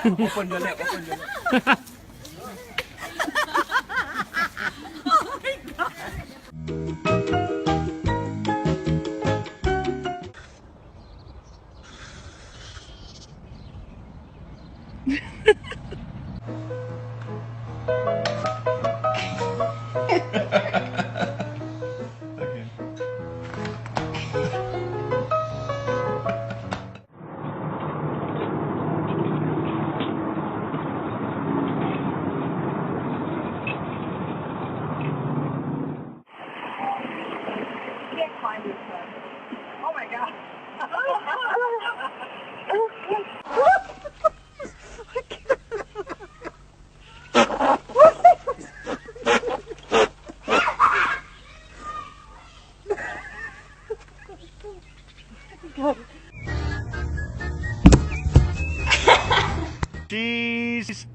Open your leg, open your leg. Oh my god. Cheese.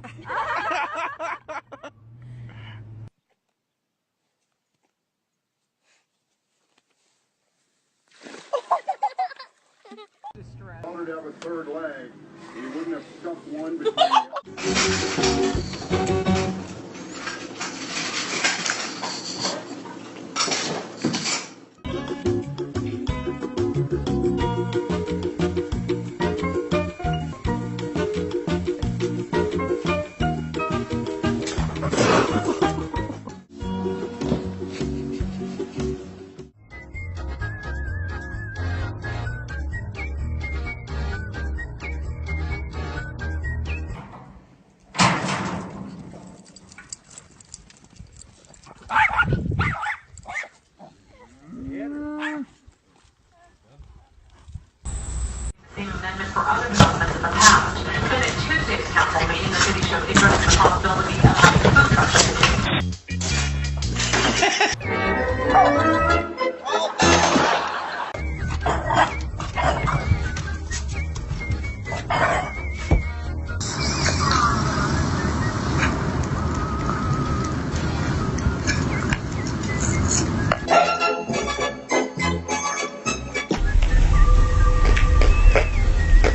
Wanted to have a third leg. He wouldn't have stuck one between. Amendment for other developments in the past. Then at Tuesday's council meeting, the city showed interest in the possibility of having food trucks.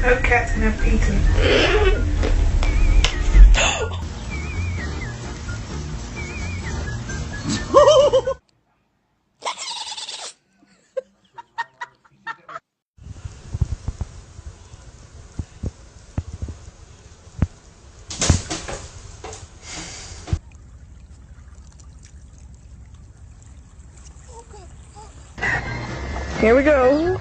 That cat's gonna have pizza. Here we go.